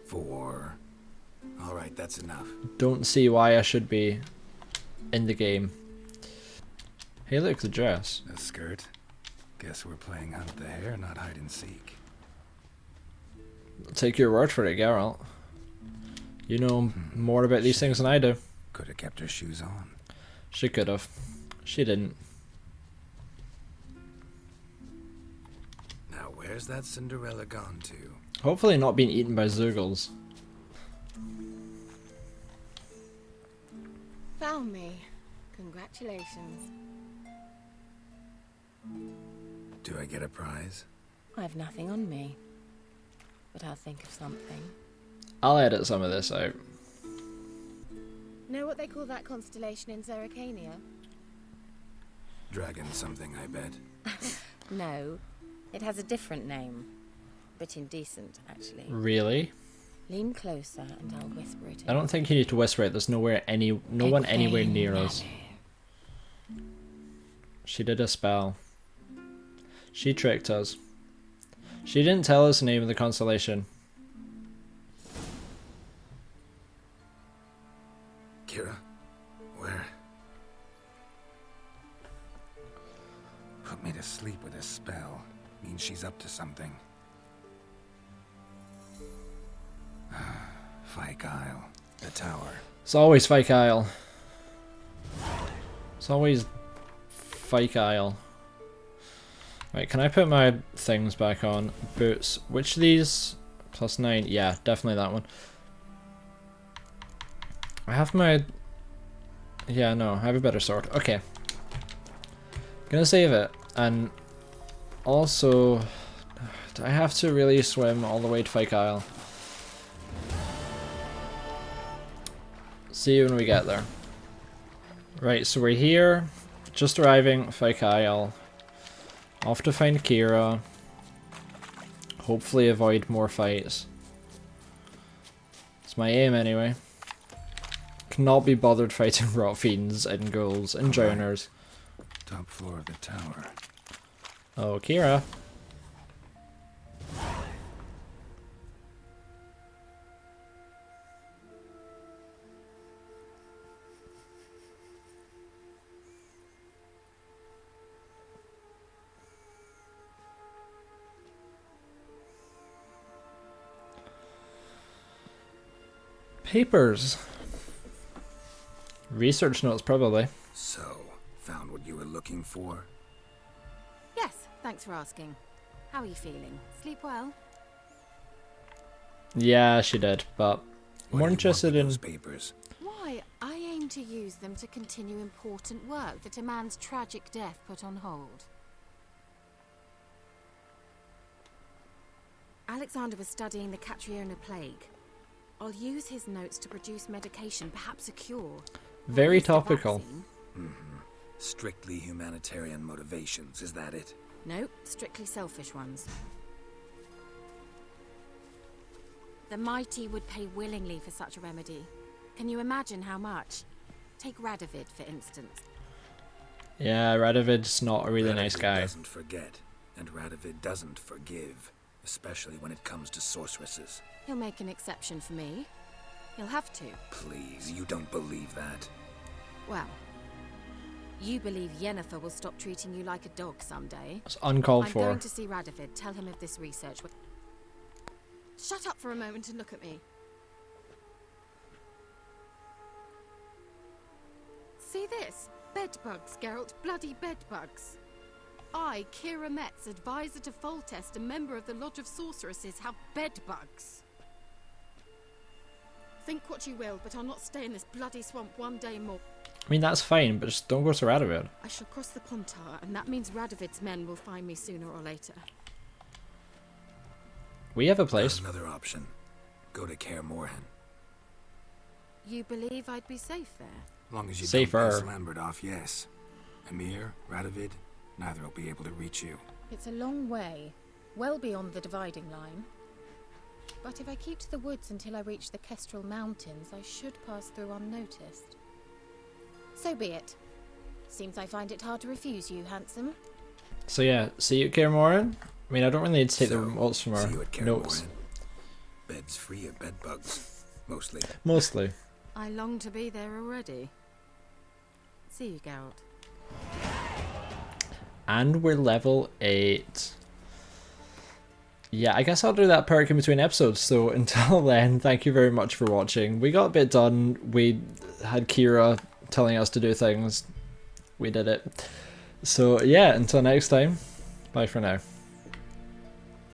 4. Alright, that's enough. Don't see why I should be in the game. Hey look, the dress. A skirt. Guess we're playing hunt the hare, not hide and seek. I'll take your word for it, Geralt. You know more about these things than I do. Could have kept her shoes on. She could have. She didn't. Now where's that Cinderella gone to? Hopefully not being eaten by Zergles. Found me. Congratulations. Do I get a prize? I've nothing on me. But I'll think of something. I'll edit some of this out. Know what they call that constellation in Zerrikania? Dragon something, I bet. No. It has a different name. Bit indecent, actually. Really? Lean closer and I'll whisper it in. I don't think you need to whisper it. There's no one anywhere near us. She did a spell. She tricked us. She didn't tell us the name of the constellation. Kira? Where? Put me to sleep with a spell. Means she's up to something. Fyke Isle. The tower. It's always Fyke Isle. It's always Fyke Isle. Right, can I put my things back on? Boots. Which of these? +9. Yeah, definitely that one. I have my... Yeah, no, I have a better sword. Okay. Gonna save it. And also... Do I have to really swim all the way to Fyke Isle? See you when we get there. Right, so we're here. Just arriving at Fyke Isle. Off to find Kira. Hopefully avoid more fights. It's my aim anyway. Cannot be bothered fighting rot fiends and ghouls and drowners. Top floor of the tower. Oh, Kira. Papers. Research notes, probably. So, found what you were looking for? Yes, thanks for asking. How are you feeling? Sleep well? Yeah, she did, but What more do you want interested with in... those papers? Why, I aim to use them to continue important work that a man's tragic death put on hold. Alexander was studying the Catriona plague. I'll use his notes to produce medication, perhaps a cure. Very topical. Strictly humanitarian motivations, is that it? No, strictly selfish ones. The mighty would pay willingly for such a remedy. Can you imagine how much? Take Radovid, for instance. Yeah, Radovid's not a really Radovid nice guy. Doesn't forget, and Radovid doesn't forgive. especially when it comes to sorceresses. He'll make an exception for me. He'll have to. Please, you don't believe that. Well, you believe Yennefer will stop treating you like a dog someday. It's uncalled I'm for. going to see Radovid, tell him of this research. Shut up for a moment and look at me. See this? Bedbugs, Geralt. Bloody bedbugs. I, Kira Metz, advisor to Foltest, a member of the Lodge of Sorceresses, have bedbugs. Think what you will, but I'll not stay in this bloody swamp one day more. I mean, that's fine, but just don't go to Radovid. I shall cross the Pontar, and that means Radovid's men will find me sooner or later. We have a place. There's another option. Go to Kaer Morhen. You believe I'd be safe there? As long as you Safer. don't piss Lambert off, yes. Emir, Radovid, neither will be able to reach you. It's a long way, well beyond the dividing line. But if I keep to the woods until I reach the Kestrel Mountains, I should pass through unnoticed. So be it. Seems I find it hard to refuse you, handsome. So yeah, see you at Kaer Morhen. I mean, I don't really need to take the remotes from See our you at Kaer notes. Morhen. Beds free of bedbugs. Mostly. Mostly. I long to be there already. See you, Geralt. And we're level 8. Yeah, I guess I'll do that perk in between episodes. So until then, thank you very much for watching. We got a bit done. We had Kira telling us to do things. We did it. So yeah, until next time, bye for now.